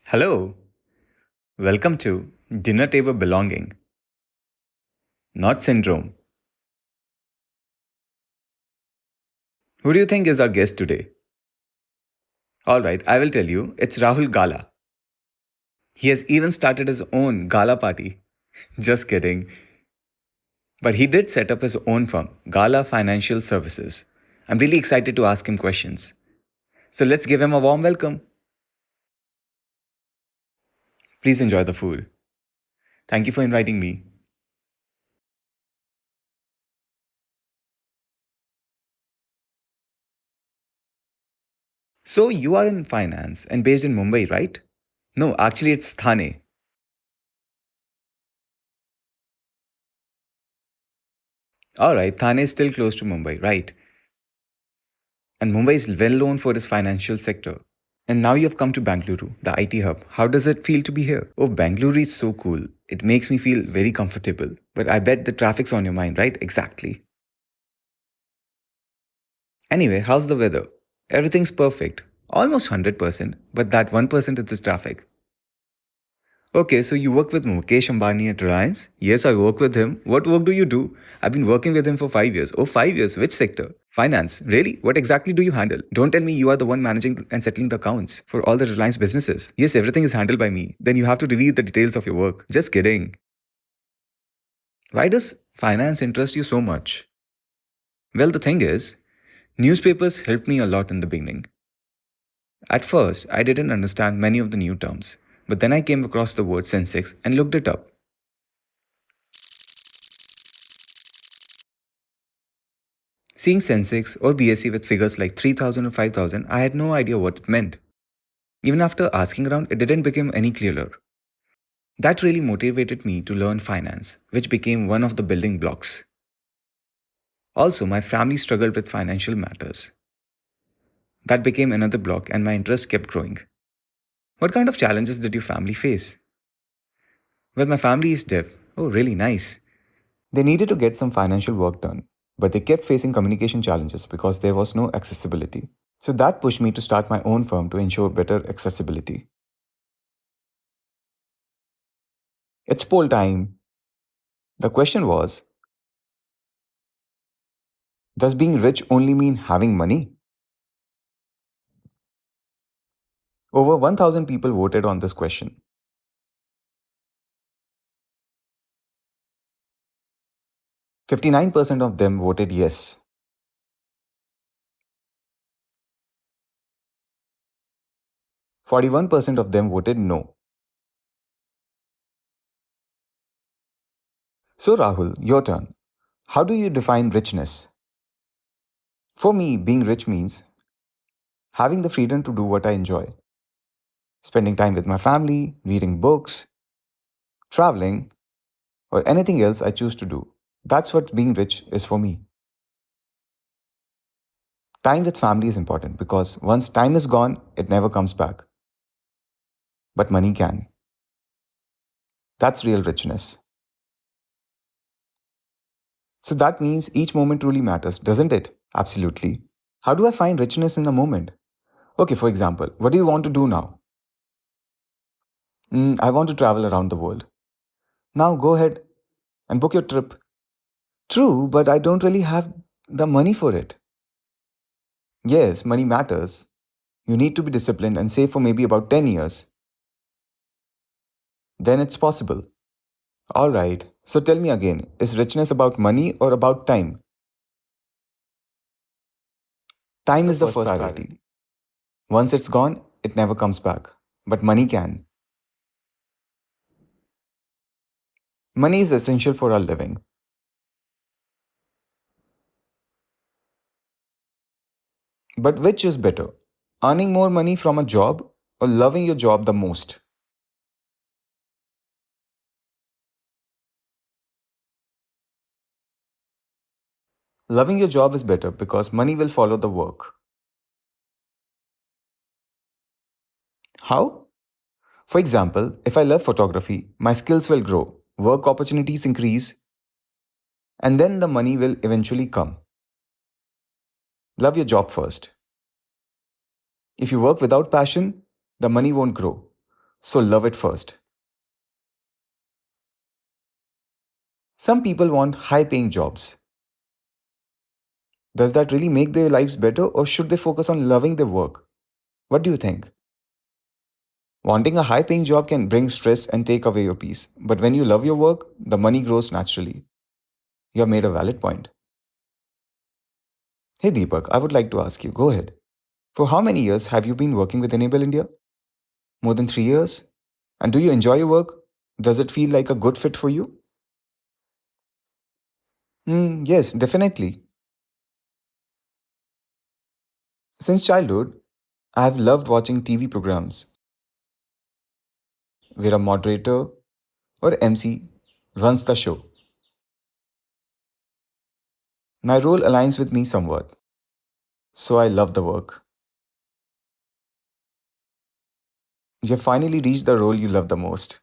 Hello, welcome to Dinner Table Belonging, not Syndrome. Who do you think is our guest today? Alright, I will tell you, it's Rahul Gala. He has even started his own gala party. Just kidding. But he did set up his own firm, Gala Financial Services. I'm really excited to ask him questions. So let's give him a warm welcome. Please enjoy the food. Thank you for inviting me. So you are in finance and based in Mumbai, right? No, actually it's Thane. Alright, Thane is still close to Mumbai, right? And Mumbai is well known for its financial sector. And now you've come to Bangalore, the IT hub. How does it feel to be here? Oh, Bangalore is so cool. It makes me feel very comfortable. But I bet the traffic's on your mind, right? Exactly. Anyway, how's the weather? Everything's perfect. Almost 100%, but that 1% is the traffic. Okay, so you work with Mukesh Ambani at Reliance? Yes, I work with him. What work do you do? I've been working with him for 5 years. Oh, 5 years. Which sector? Finance. Really? What exactly do you handle? Don't tell me you are the one managing and settling the accounts for all the Reliance businesses. Yes, everything is handled by me. Then you have to reveal the details of your work. Just kidding. Why does finance interest you so much? Well, the thing is, newspapers helped me a lot in the beginning. At first, I didn't understand many of the new terms, but then I came across the word Sensex and looked it up. Seeing Sensex or BSc with figures like 3000 or 5000, I had no idea what it meant. Even after asking around, it didn't become any clearer. That really motivated me to learn finance, which became one of the building blocks. Also, my family struggled with financial matters. That became another block, and my interest kept growing. What kind of challenges did your family face? Well, my family is deaf. Oh, really nice. They needed to get some financial work done, but they kept facing communication challenges because there was no accessibility. So that pushed me to start my own firm to ensure better accessibility. It's poll time. The question was, does being rich only mean having money? Over 1000 people voted on this question. 59% of them voted yes. 41% of them voted no. So, Rahul, your turn. How do you define richness? For me, being rich means having the freedom to do what I enjoy, spending time with my family, reading books, traveling, or anything else I choose to do. That's what being rich is for me. Time with family is important because once time is gone, it never comes back. But money can. That's real richness. So that means each moment truly matters, doesn't it? Absolutely. How do I find richness in the moment? Okay, for example, what do you want to do now? I want to travel around the world. Now go ahead and book your trip. True, but I don't really have the money for it. Yes, money matters. You need to be disciplined and save for maybe about 10 years. Then it's possible. Alright, so tell me again, is richness about money or about time? Time is the first priority. Once it's gone, it never comes back. But money can. Money is essential for our living. But which is better? Earning more money from a job or loving your job the most? Loving your job is better because money will follow the work. How? For example, if I love photography, my skills will grow, work opportunities increase, and then the money will eventually come. Love your job first. If you work without passion, the money won't grow. So love it first. Some people want high paying jobs. Does that really make their lives better, or should they focus on loving their work? What do you think? Wanting a high paying job can bring stress and take away your peace. But when you love your work, the money grows naturally. You have made a valid point. Hey Deepak, I would like to ask you, go ahead. For how many years have you been working with Enable India? More than 3 years? And do you enjoy your work? Does it feel like a good fit for you? Yes, definitely. Since childhood, I have loved watching TV programs where a moderator or MC runs the show. My role aligns with me somewhat, so I love the work. You have finally reached the role you love the most.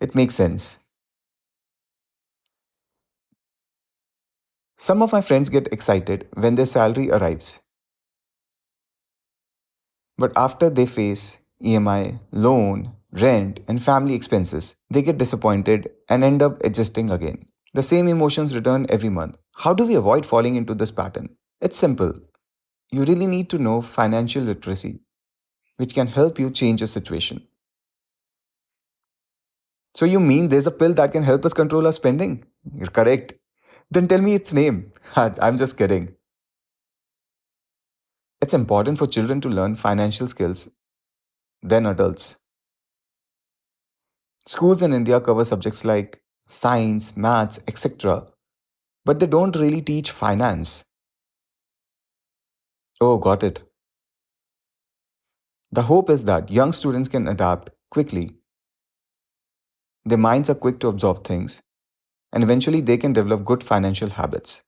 It makes sense. Some of my friends get excited when their salary arrives, but after they face EMI, loan, rent, and family expenses, they get disappointed and end up adjusting again. The same emotions return every month. How do we avoid falling into this pattern? It's simple. You really need to know financial literacy, which can help you change your situation. So, you mean there's a pill that can help us control our spending? You're correct. Then tell me its name. I'm just kidding. It's important for children to learn financial skills than adults. Schools in India cover subjects like science, maths, etc., but they don't really teach finance. Oh, got it. The hope is that young students can adapt quickly. Their minds are quick to absorb things, and eventually they can develop good financial habits.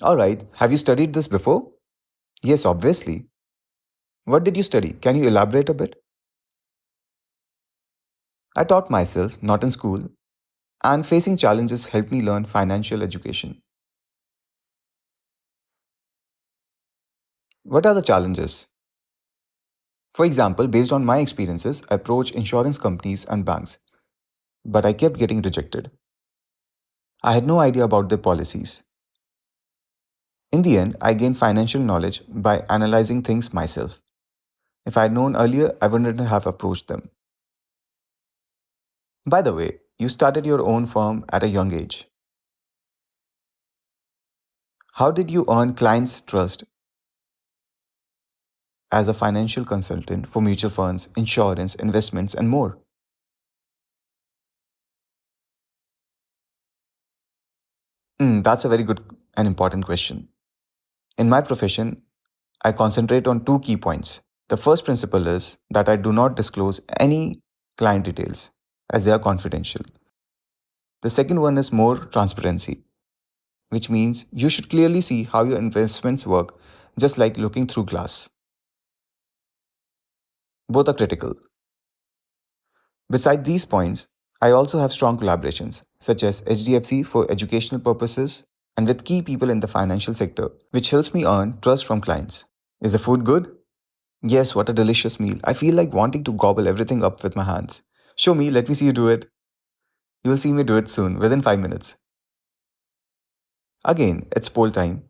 Alright, have you studied this before? Yes, obviously. What did you study? Can you elaborate a bit? I taught myself, not in school, and facing challenges helped me learn financial education. What are the challenges? For example, based on my experiences, I approached insurance companies and banks, but I kept getting rejected. I had no idea about their policies. In the end, I gained financial knowledge by analyzing things myself. If I had known earlier, I wouldn't have approached them. By the way, you started your own firm at a young age. How did you earn clients' trust as a financial consultant for mutual funds, insurance, investments, and more? That's a very good and important question. In my profession, I concentrate on two key points. The first principle is that I do not disclose any client details as they are confidential. The second one is more transparency, which means you should clearly see how your investments work, just like looking through glass. Both are critical. Beside these points, I also have strong collaborations, such as HDFC for educational purposes and with key people in the financial sector, which helps me earn trust from clients. Is the food good? Yes, what a delicious meal. I feel like wanting to gobble everything up with my hands. Show me, let me see you do it. You'll see me do it soon, within 5 minutes. Again, it's poll time.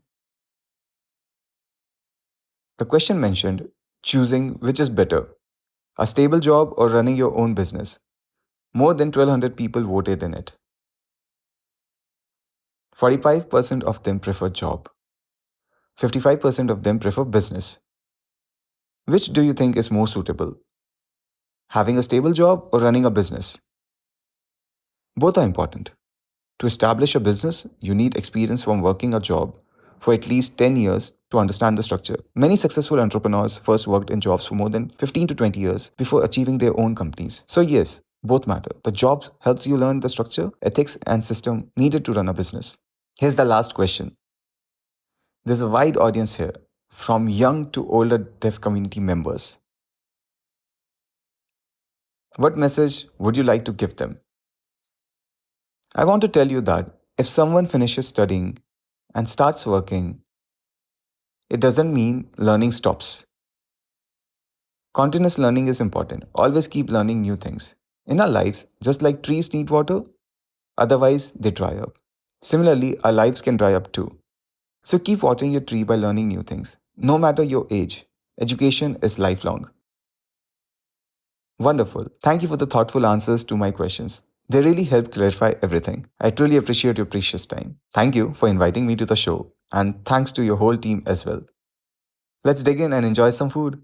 The question mentioned choosing which is better, a stable job or running your own business. More than 1200 people voted in it. 45% of them prefer job. 55% of them prefer business. Which do you think is more suitable? Having a stable job or running a business? Both are important. To establish a business, you need experience from working a job for at least 10 years to understand the structure. Many successful entrepreneurs first worked in jobs for more than 15 to 20 years before achieving their own companies. So, yes, both matter. The job helps you learn the structure, ethics, and system needed to run a business. Here's the last question. There's a wide audience here, from young to older deaf community members. What message would you like to give them? I want to tell you that if someone finishes studying and starts working, it doesn't mean learning stops. Continuous learning is important. Always keep learning new things. In our lives, just like trees need water, otherwise they dry up. Similarly, our lives can dry up too. So keep watering your tree by learning new things. No matter your age, education is lifelong. Wonderful. Thank you for the thoughtful answers to my questions. They really helped clarify everything. I truly appreciate your precious time. Thank you for inviting me to the show, and thanks to your whole team as well. Let's dig in and enjoy some food.